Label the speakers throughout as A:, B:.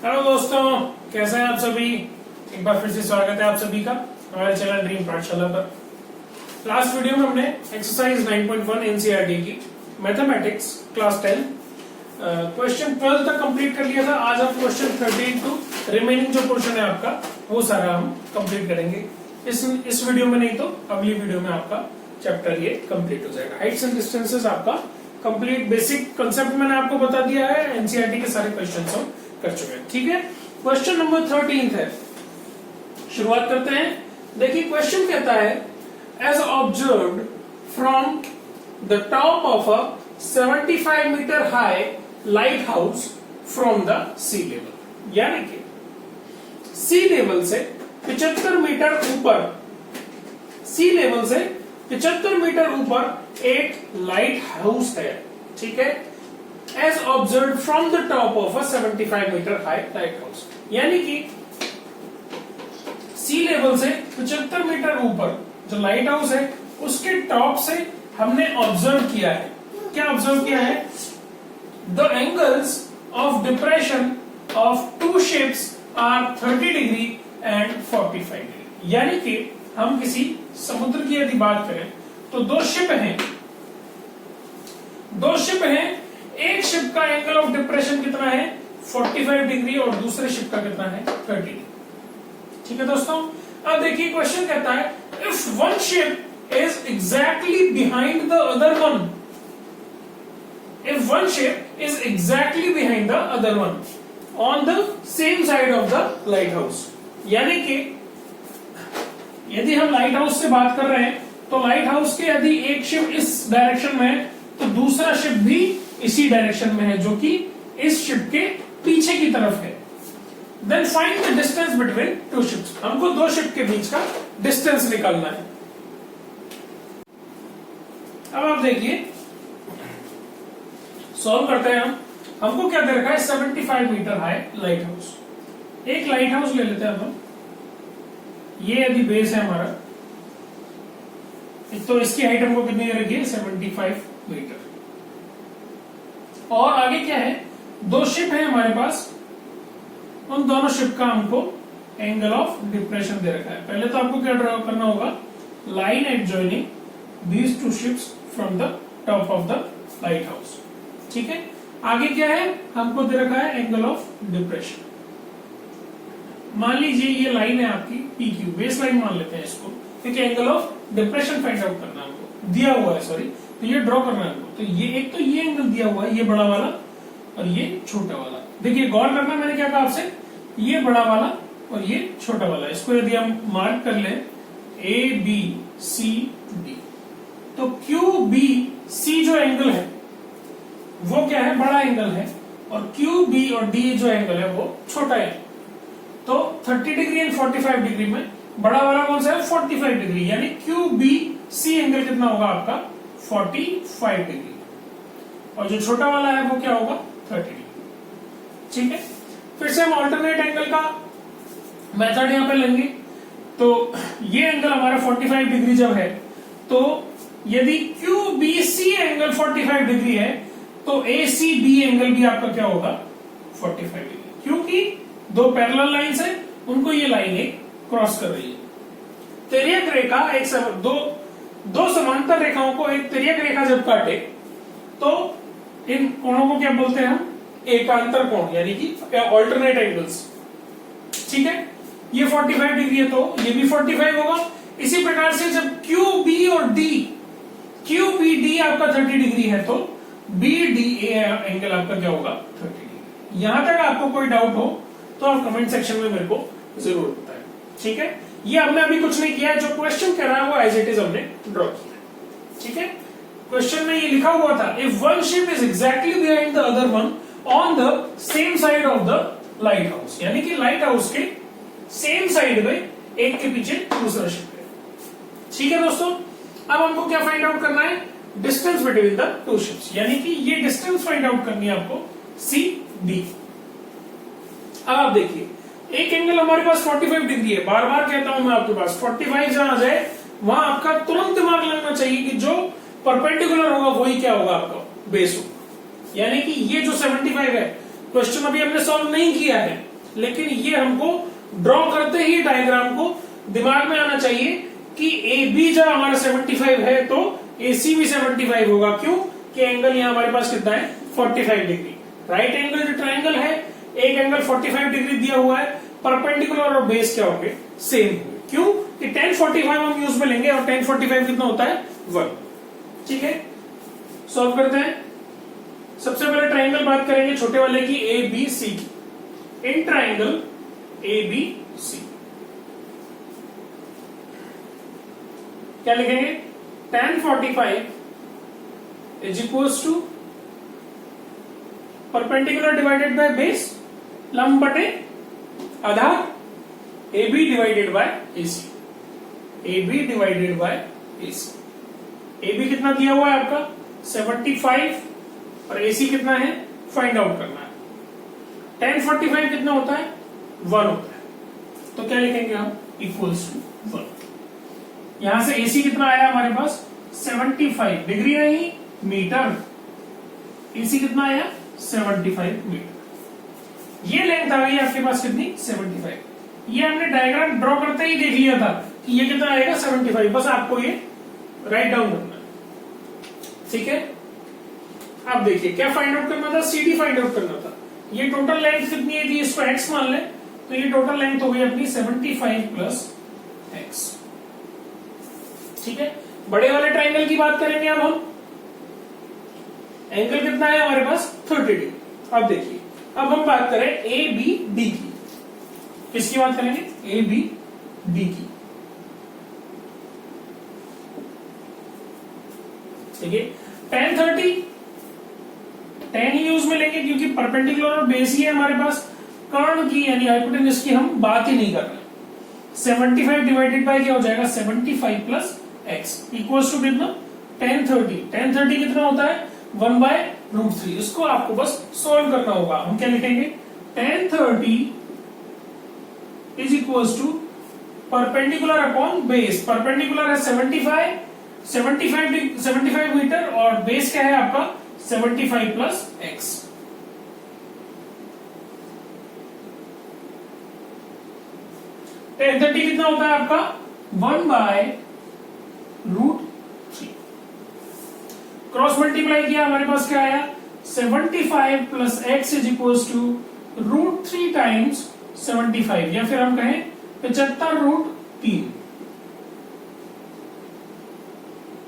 A: Hello दोस्तों, कैसे हैं आप सभी। एक बार फिर से स्वागत है आप सभी का हमारे चैनल ड्रीम पाठशाला पर। लास्ट वीडियो में हमने एक्सरसाइज 9.1 एनसीईआरटी की मैथमेटिक्स क्लास 10 क्वेश्चन 12 तक कंप्लीट कर लिया था। आज हम क्वेश्चन 13 टू रिमेनिंग जो पोर्शन है आपका वो सारा हम कंप्लीट करेंगे। इस वीडियो में नहीं तो अगली वीडियो में आपका चैप्टर ये कंप्लीट हो जाएगा। हाइट्स एंड डिस्टेंसेस आपका कंप्लीट बेसिक कंसेप्ट मैंने आपको बता दिया है। एनसीईआरटी के सारे क्वेश्चन हम कर चुके हैं। ठीक है, क्वेश्चन नंबर 13 है, शुरुआत करते हैं। देखिए क्वेश्चन कहता है as observed from the top of a 75 meter high light house from the sea level, यानी कि सी लेवल से 75 मीटर ऊपर, सी लेवल से 75 मीटर ऊपर एक लाइट हाउस है। ठीक है, as observe from the top of a 75 meter high light house, यानी कि सी लेवल से 75 मीटर ऊपर जो लाइट हाउस है उसके टॉप से हमने ऑब्जर्व किया है। क्या ऑब्जर्व किया है? The angles of depression of two ships are 30 degree and 45 degree, यानी कि हम किसी समुद्र की यदि बात करें तो दो शिप हैं, एक शिप का एंगल ऑफ डिप्रेशन कितना है 45 डिग्री और दूसरे शिप का कितना है 30 डिग्री। ठीक है दोस्तों, अब देखिए क्वेश्चन कहता है if one ship is exactly behind the other one, if one ship is exactly behind the other one on the same side of the light house, यानी कि यदि हम लाइट हाउस से बात कर रहे हैं तो लाइट हाउस के यदि एक शिप इस डायरेक्शन में है तो दूसरा शिप भी इसी डायरेक्शन में है जो कि इस शिप के पीछे की तरफ है। Then find the distance between two ships, हमको दो शिप के बीच का डिस्टेंस निकालना है। अब आप देखिए सॉल्व करते हैं हमको क्या दे रखा है 75 मीटर हाई लाइट हाउस। एक लाइट हाउस ले लेते हैं हम, ये यदि बेस है हमारा तो इसकी हाइट हमको कितनी दे रखी है 75 मीटर, और आगे क्या है दो शिप है हमारे पास, उन दोनों शिप का हमको एंगल ऑफ डिप्रेशन दे रखा है। पहले तो आपको क्या ड्रॉ करना होगा, line at joining these two ships from the top of the light house. ठीक है, आगे क्या है हमको दे रखा है एंगल ऑफ डिप्रेशन। मान लीजिए ये लाइन है आपकी पी क्यू, बेस लाइन मान लेते हैं इसको, क्योंकि angle of depression find out करना हमको दिया हुआ है, सॉरी तो ये ड्रॉ करना है हमको। तो ये एक तो ये एंगल दिया हुआ है, ये बड़ा वाला और ये छोटा वाला। देखिए गौर करना, मैंने क्या कहा आपसे, ये बड़ा वाला और ये छोटा वाला, इसको यदि हम मार्क कर लें ए बी सी डी, तो क्यू बी सी जो एंगल है वो क्या है, बड़ा एंगल है, और क्यू बी और डी जो एंगल है वो छोटा है। तो 30 डिग्री एंड 45 डिग्री में बड़ा वाला कौन सा है 45 डिग्री, यानी क्यू बी सी एंगल कितना होगा आपका 45 डिग्री, और जो छोटा वाला है वो क्या होगा 30 डिग्री। ठीक है, फिर से हम अल्टरनेट एंगल का मेथड यहां पे लेंगे। तो ये एंगल हमारा 45 डिग्री जब है तो यदि Q B C angle 45 degree है तो ए सी बी एंगल भी आपका क्या होगा 45 डिग्री, क्योंकि दो पैरेलल लाइंस है, उनको ये लाइन एक क्रॉस कर रही है। तिर्यक रेखा दो समांतर रेखाओं को एक तिर्यक रेखा जब काटे तो इन कोणों को क्या बोलते हैं हम, एकांतर कोण, यानी कि ऑल्टरनेट एंगल्स। ठीक है, ये 45 डिग्री है तो ये भी 45 होगा। इसी प्रकार से जब क्यू बी और डी, क्यू बी डी आपका 30 डिग्री है तो बी डी ए एंगल आपका क्या होगा 30 डिग्री। यहां तक आपको कोई डाउट हो तो आप कमेंट सेक्शन में मेरे को जरूर बताएं। ठीक है, ये हमने अभी कुछ नहीं किया है, जो क्वेश्चन कह रहा है वो एज इट इज हमने ड्रॉ किया। ठीक है, क्वेश्चन में ये लिखा हुआ था if one ship is exactly behind the other one on the same side of the light house, यानी कि लाइट हाउस के सेम साइड में एक के पीछे दूसरा शिप है। ठीक है दोस्तों, अब हमको क्या फाइंड आउट करना है, distance between the two ships, यानी कि ये डिस्टेंस फाइंड आउट करनी है आपको सी डी। अब आप देखिए एक एंगल हमारे पास 45 डिग्री है, बार बार कहता हूं मैं आपके पास 45 जहां आ जाए वहां आपका तुरंत दिमाग लगना चाहिए कि जो परपेंडिकुलर होगा वही क्या होगा आपका बेस होगा, यानी कि ये जो 75 है क्वेश्चन अभी हमने सॉल्व नहीं किया है, लेकिन ये हमको ड्रॉ करते ही डायग्राम को दिमाग में आना चाहिए कि ए बी जब हमारा 75 है तो ए सी भी 75 होगा। क्यों कि एंगल यहां हमारे पास कितना है 45 डिग्री। राइट एंगल जो ट्राइंगल है एक एंगल 45 डिग्री दिया हुआ है, परपेंडिकुलर और बेस क्या होंगे सेम। क्यों कि tan 45 हम यूज में लेंगे और tan 45 कितना होता है 1। ठीक है, सॉल्व करते हैं। सबसे पहले ट्राइंगल बात करेंगे छोटे वाले की ए बी सी की। इन ट्राइंगल ए बी सी क्या लिखेंगे tan 45 is equals to perpendicular divided by base, लंब बटे आधार, A B divided by A C, A B divided by A C. A B कितना दिया हुआ है आपका 75 और ए सी कितना है फाइंड आउट करना है। tan 45 कितना होता है 1 होता है, तो क्या लिखेंगे हम इक्वल्स टू 1। यहां से ए सी कितना आया हमारे पास 75 डिग्री नहीं मीटर, ए सी कितना आया 75 मीटर। ये लेंथ आ गई आपके पास कितनी 75। ये हमने डायग्राम ड्रॉ करते ही देख लिया था कि ये कितना आएगा 75, बस आपको ये राइट डाउन करना है। ठीक है, अब देखिए क्या फाइंड आउट करना था, CD फाइंड आउट करना था। ये टोटल लेंथ कितनी है थी, इसको x मान ले, तो ये टोटल लेंथ हो गई अपनी 75 प्लस x। ठीक है, बड़े वाले ट्राइंगल की बात करेंगे अब हम। एंगल कितना है हमारे पास 30 डिग्री। अब देखिए अब हम बात करें ए बी डी की। किसकी बात करेंगे ए बी डी की। ठीक है, tan 30 tan ही यूज में लेंगे क्योंकि परपेंडिकुलर और बेस ही है हमारे पास। कर्ण की यानी हाइपोटेन्यूज की हम बात ही नहीं कर रहे। 75 डिवाइडेड बाय क्या हो जाएगा 75 प्लस x इक्वल्स टू कितना tan 30। tan 30 कितना होता है 1/√3। इसको आपको बस सॉल्व करना होगा। हम क्या लिखेंगे tan 30 is equals to perpendicular upon base. Perpendicular है 75 मीटर और बेस क्या है आपका 75 प्लस x। tan 30 कितना होता है आपका 1/√3। क्रॉस मल्टीप्लाई किया हमारे पास क्या आया 75 plus x is equals to √3 times 75 या फिर हम कहें 75√3।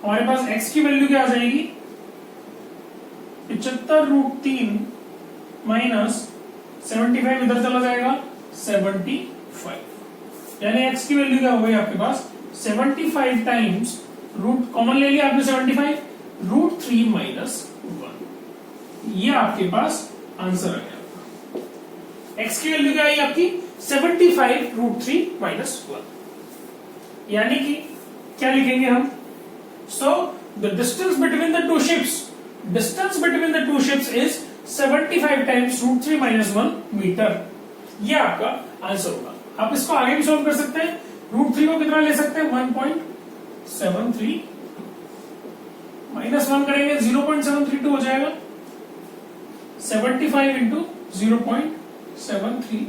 A: हमारे पास x की वैल्यू क्या आ जाएगी 75√3 माइनस 75 इधर चला जाएगा 75 यानी x की वैल्यू क्या हो गई आपके पास 75 टाइम्स रूट कॉमन ले लिया आपने 75 √3 माइनस 1। ये आपके पास आंसर आ गया। x की वैल्यू क्या आई आपकी 75 √3 माइनस 1। यानी कि क्या लिखेंगे हम so the distance between the two ships is 75 times √3 minus 1 meter. ये आपका आंसर होगा। आप इसको आगे भी सॉल्व कर सकते हैं। √3 को कितना ले सकते हैं 1.73 माइनस 1 करेंगे 0.732 हो जाएगा। 75 इंटू 0.73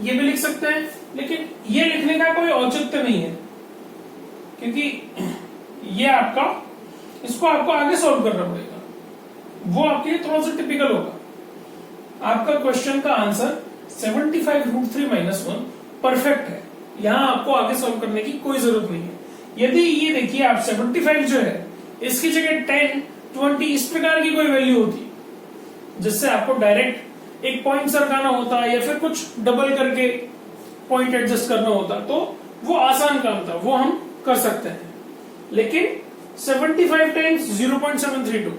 A: ये भी लिख सकते हैं, लेकिन ये लिखने का कोई औचित्य नहीं है क्योंकि ये आपका इसको आपको आगे सॉल्व करना पड़ेगा। वो आपके लिए थोड़ा सा टिपिकल होगा। आपका क्वेश्चन का आंसर 75 √3 माइनस 1 परफेक्ट है। यहां आपको आगे सॉल्व करने की कोई जरूरत नहीं है। यदि ये देखिए आप 75 जो है इसकी जगह 10, 20 इस प्रकार की कोई वैल्यू होती जिससे आपको डायरेक्ट एक पॉइंट सरकाना होता या फिर कुछ डबल करके पॉइंट एडजस्ट करना होता तो वो आसान काम था, वो हम कर सकते हैं। लेकिन 75 टाइम्स 0.732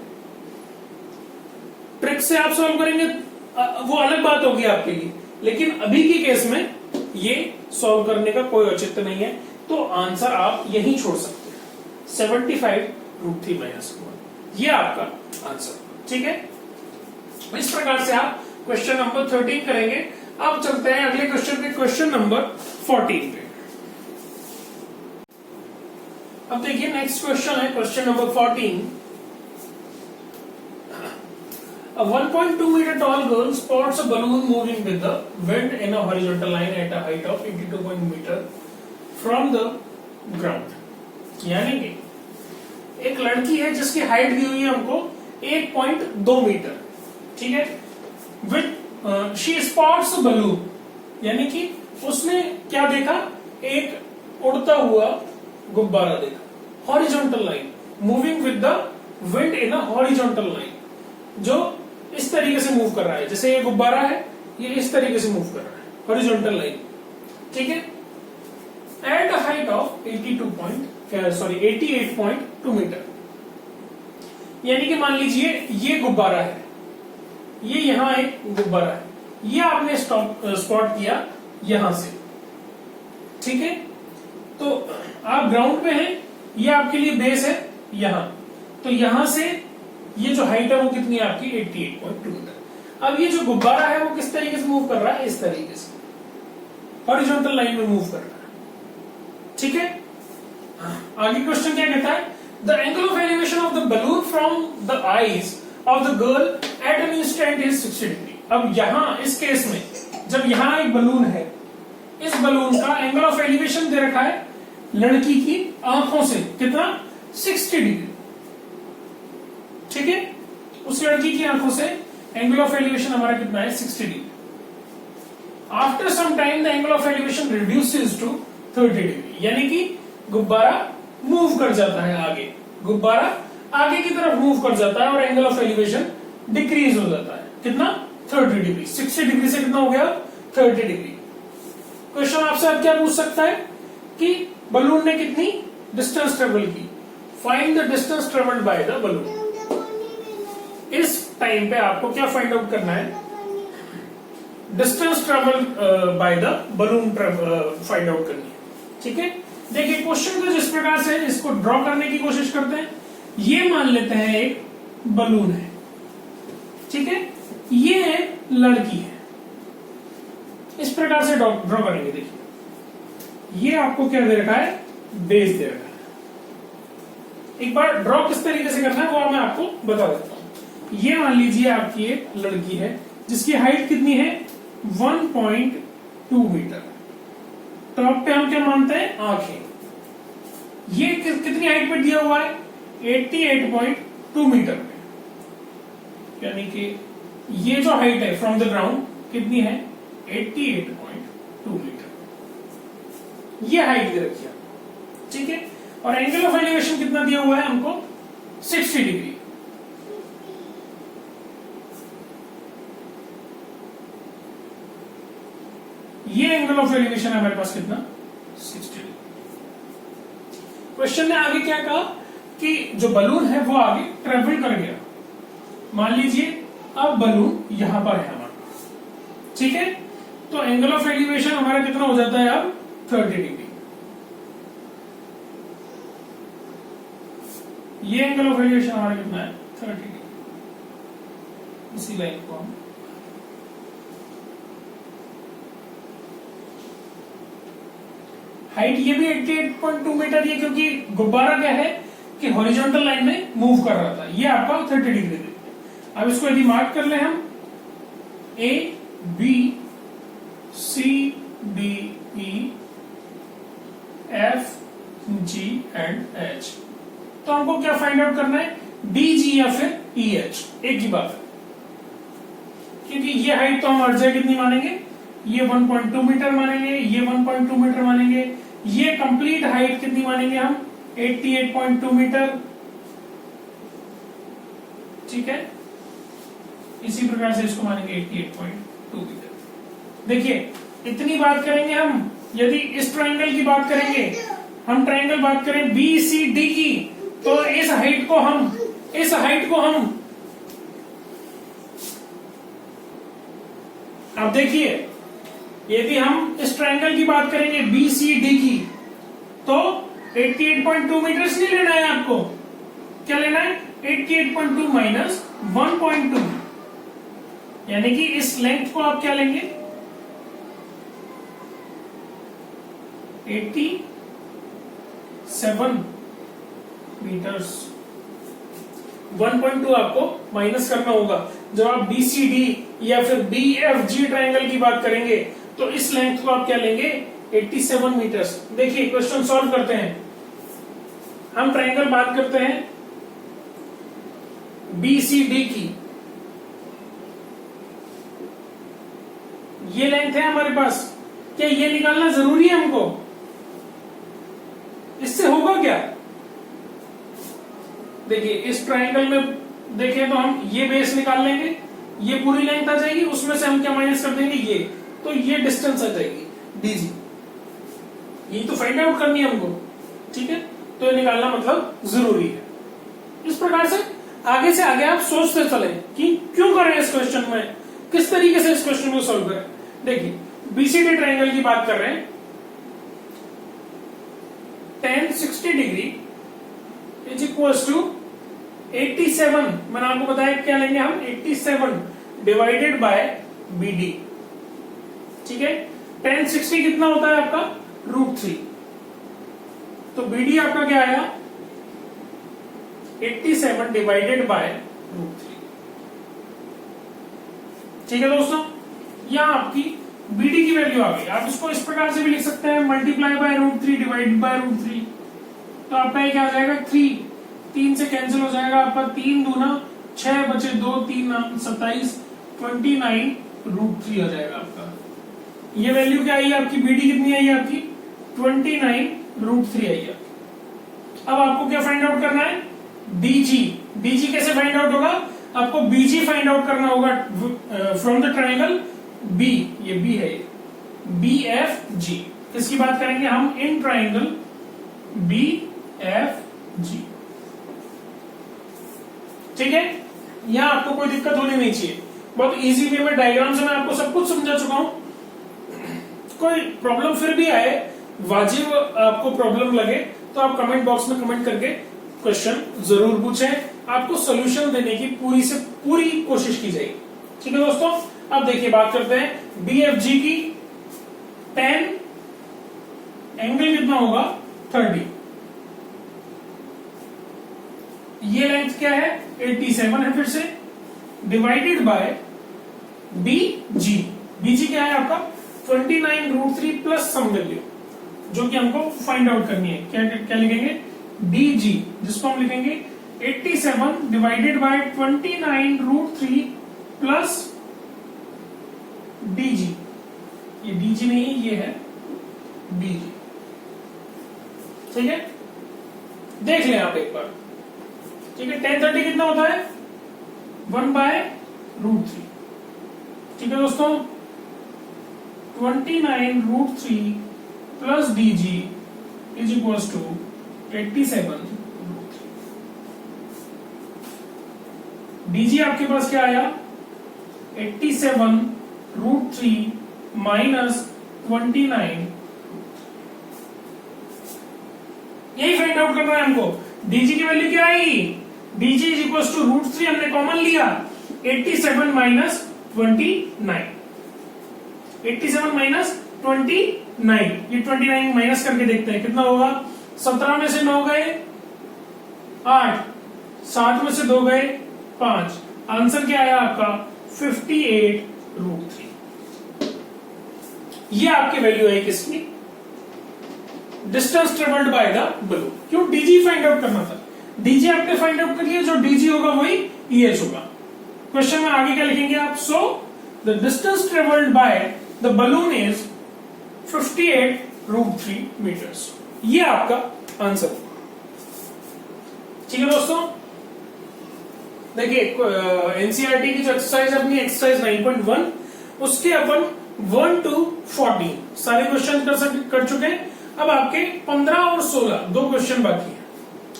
A: ट्रिक से आप सॉल्व करेंगे वो अलग बात होगी आपके लिए, लेकिन अभी की केस में ये सॉल्व करने का कोई औचित्य नहीं है, तो आंसर आप यही छोड़ सकते हैं 75 √3 माइनस 1। ये आपका आंसर। ठीक है, इस प्रकार से आप क्वेश्चन नंबर 13 करेंगे। अब चलते हैं अगले क्वेश्चन पे, क्वेश्चन नंबर 14 पे। अब देखिए नेक्स्ट क्वेश्चन है question number 14। A 1.2 meter tall girl spots a balloon moving with the wind in a horizontal line at a height of 82 meter from the ground. यानी कि एक लड़की है जिसकी हाइट दी हुई है हमको 1.2 मीटर, ठीक है, विद शी स्पॉट्स बलून, यानी कि उसने क्या देखा, एक उड़ता हुआ गुब्बारा देखा, horizontal line, moving with the wind in a horizontal line, जो इस तरीके से मूव कर रहा है, जैसे ये गुब्बारा है, ये इस तरीके से मूव कर रहा है, हॉरिजॉन्टल लाइन, ठीक है, at a height of 88.2 meter. यानी कि मान लीजिए ये गुब्बारा है, ये यहां एक गुब्बारा है, ये आपने स्पॉट किया यहां से, ठीक है, तो आप ग्राउंड पे हैं, ये आपके लिए बेस है यहां, तो यहां से ये जो हाइट है वो कितनी है आपकी 88.2 मीटर। अब ये जो गुब्बारा है वो किस तरीके से मूव कर रहा है, इस तरीके से हॉरिजॉन्टल लाइन में मूव कर रहा है, ठीक है। आगे क्वेश्चन क्या कहता है, the angle of elevation of the balloon from the eyes of the girl at an instant is 60 degree. अब यहां इस केस में जब यहां एक बलून है, इस बलून का एंगल ऑफ एलिवेशन दे रखा है लड़की की आंखों से, कितना, 60 डिग्री, ठीक है, उस लड़की की आंखों से एंगल ऑफ एलिवेशन हमारा कितना है, 60 degree. After some time the angle of elevation reduces to 30 degree, यानी कि गुब्बारा मूव कर जाता है आगे, गुब्बारा आगे की तरफ मूव कर जाता है और एंगल ऑफ एलिवेशन डिक्रीज हो जाता है, कितना, 30 डिग्री, 60 डिग्री से कितना हो गया, 30 डिग्री। क्वेश्चन आपसे अब क्या पूछ सकता है कि बलून ने कितनी डिस्टेंस ट्रेवल की, find the distance travelled by the balloon. इस टाइम पे आपको क्या फाइंड आउट करना है, distance travel by the balloon find out करनी है, ठीक है। देखिए क्वेश्चन को जिस प्रकार से इसको ड्रॉ करने की कोशिश करते हैं, ये मान लेते हैं एक बलून है, ठीक है, ये एक लड़की है, इस प्रकार से ड्रॉ करेंगे। देखिए ये आपको क्या दे रखा है, बेस दे रखा है। एक बार ड्रॉ किस तरीके से करना है वो मैं आपको बता देता हूं। ये मान लीजिए आपकी एक लड़की है जिसकी हाइट कितनी है, 1.2 मीटर। टॉप पे हम क्या मानते हैं, आंखें। ये कितनी हाइट पे दिया हुआ है, 88.2 मीटर पे, यानी कि ये जो हाइट है फ्रॉम द ग्राउंड कितनी है, 88.2 मीटर, ये हाइट दे रखी है, ठीक है। और एंगल ऑफ एलिवेशन कितना दिया हुआ है हमको, 60 डिग्री। ये एंगल ऑफ एलिवेशन है हमारे पास कितना, 60 डिग्री। क्वेश्चन ने आगे क्या कहा कि जो बलून है वो आगे ट्रेवल कर गया, मान लीजिए अब बलून यहां पर है हमारे पास, ठीक है, तो एंगल ऑफ एलिवेशन हमारा कितना हो जाता है अब, 30 डिग्री। ये एंगल ऑफ एलिवेशन हमारा कितना है, 30 डिग्री। इसी लाइन को हम हाइट, ये भी 88.2 मीटर, ये क्योंकि गुब्बारा क्या है कि हॉरिजॉन्टल लाइन में मूव कर रहा था, ये आपका 30 डिग्री दे। अब इसको यदि मार्क कर ले हम, A B C D E F G and H, तो हमको क्या फाइंड आउट करना है, डी जी या फिर ई एच, एक ही बात है, क्योंकि ये हाइट तो हम हर जगह कितनी मानेंगे, ये 1.2 मीटर मानेंगे, ये 1.2 मीटर मानेंगे, ये कंप्लीट हाइट कितनी मानेंगे हम, 88.2 मीटर, ठीक है। इसी प्रकार से इसको मानेंगे 88.2 मीटर। देखिए इतनी बात करेंगे हम, यदि इस ट्रायंगल की बात करेंगे, हम ट्रायंगल बात करें बी सी डी की, तो इस हाइट को हम अब देखिए, यदि हम इस ट्रायंगल की बात करेंगे बी सी डी की, तो 88.2 मीटर नहीं लेना है आपको, क्या लेना है, 88.2 माइनस 1.2, यानी कि इस लेंथ को आप क्या लेंगे, 87 मीटर्स। 1.2 आपको माइनस करना होगा। जब आप BCD या फिर BFG ट्रायंगल की बात करेंगे तो इस लेंथ को आप क्या लेंगे 87 मीटर्स। देखिए क्वेश्चन सॉल्व करते हैं। हम ट्रायंगल बात करते हैं BCD की, ये लेंथ है हमारे पास, क्या ये निकालना जरूरी है हमको? इससे होगा क्या? देखिए इस ट्रायंगल में देखें तो हम ये बेस निकाल लेंगे, ये पूरी लेंथ आ जाएगी, उसमें से हम क्या माइनस कर देंगे ये, तो ये डिस्टेंस आ जाएगी DG। ये तो फाइंड आउट करनी है हमको, ठीक है, तो ये निकालना मतलब जरूरी है। इस प्रकार से आगे आप सोचते चले कि क्यों करें इस क्वेश्चन में, किस तरीके से इस क्वेश्चन को सॉल्व करें। देखिए BCD ट्रायंगल की बात कर रहे हैं, tan 60 degree is equals to 87, मैंने आपको बताया क्या लेंगे हम 87 डिवाइडेड बाय BD, ठीक है। tan 60 कितना होता है आपका √3, तो BD आपका क्या आया 87 डिवाइडेड बाय √3, ठीक है दोस्तों। यहां आपकी BD की वैल्यू आ गई। आप इसको इस प्रकार से भी लिख सकते हैं मल्टीप्लाई बाय √3 डिवाइडेड बाय √3, तो आपका ये क्या आ जाएगा 3 से कैंसिल हो जाएगा आपका, 3 दूना 6 बचे 2 3 27 29 √3 आ जाएगा आपका। ये वैल्यू क्या आई आपकी BD कितनी आई आपकी 29 √3 आई है। अब आपको क्या फाइंड आउट करना है DG कैसे फाइंड आउट होगा, आपको BG फाइंड आउट करना होगा फ्रॉम द ट्रायंगल B, ये B है BFG। किसकी बात करेंगे हम इन ट्रायंगल BFG, ठीक है। यहां आपको कोई दिक्कत होनी नहीं चाहिए, बहुत इजी वे में डायग्राम से मैं आपको सब कुछ समझा चुका हूं। कोई प्रॉब्लम फिर भी आए, वाजिब आपको प्रॉब्लम लगे तो आप कमेंट बॉक्स में कमेंट करके क्वेश्चन जरूर पूछें, आपको सोल्यूशन देने की पूरी से पूरी कोशिश की जाएगी, ठीक है दोस्तों। अब देखिए बात करते हैं BFG की, tan एंगल कितना होगा 30, ये लेंथ क्या है 87 है, फिर से डिवाइडेड बाय BG क्या है आपका 29 √3 प्लस सम वैल्यू, जो कि हमको फाइंड आउट करनी है। क्या लिखेंगे DG, जिसको हम लिखेंगे 87 डिवाइडेड बाय 29 √3 प्लस DG, ये DG नहीं है, ये है DG, ठीक है। देख लें आप एक बार, ठीक है। tan 30 कितना होता है 1/√3, ठीक है दोस्तों। 29 √3 plus DG is equals to 87 √3। DG आपके पास क्या आया 87 √3 माइनस 29, यही फाइंड आउट करना है हमको। DG की वैल्यू क्या आएगी, DG इज इक्वल्स टू √3 हमने कॉमन लिया, 87 माइनस 29, 87 माइनस 29, ये 29 माइनस करके देखते हैं कितना होगा। 17 में से 9 गए 8, 7 में से 2 गए 5, आंसर क्या आया आपका 58 √3। ये आपकी वैल्यू है किसकी, distance travelled by the balloon. क्यों DG फाइंड आउट करना था, DG आपने फाइंड आउट कर लिया, जो DG होगा वही EH होगा। क्वेश्चन में आगे क्या लिखेंगे आप, so the distance travelled by the balloon is 58 √3 meters, ये आपका आंसर होगा, ठीक है दोस्तों। देखिए एनसीईआरटी की जो एक्सरसाइज है अपनी एक्सरसाइज 9.1, उसके अपन 1 to 14 सारे क्वेश्चन कर चुके हैं। अब आपके 15 और 16 2 क्वेश्चन बाकी है,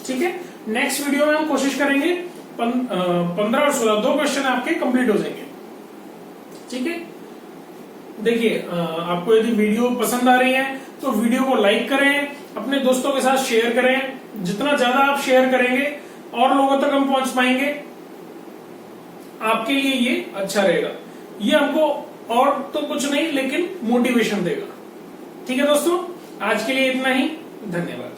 A: ठीक है। नेक्स्ट वीडियो में हम कोशिश करेंगे 15 और 16 2 क्वेश्चन आपके कंप्लीट हो जाएंगे, ठीक है। देखिए आपको यदि वीडियो पसंद आ रही है तो वीडियो को लाइक करें, अपने दोस्तों के साथ शेयर करें। जितना ज्यादा आप शेयर करेंगे और लोगों तक हम पहुंच पाएंगे, आपके लिए ये अच्छा रहेगा। ये हमको और तो कुछ नहीं लेकिन मोटिवेशन देगा, ठीक है दोस्तों। आज के लिए इतना ही, धन्यवाद।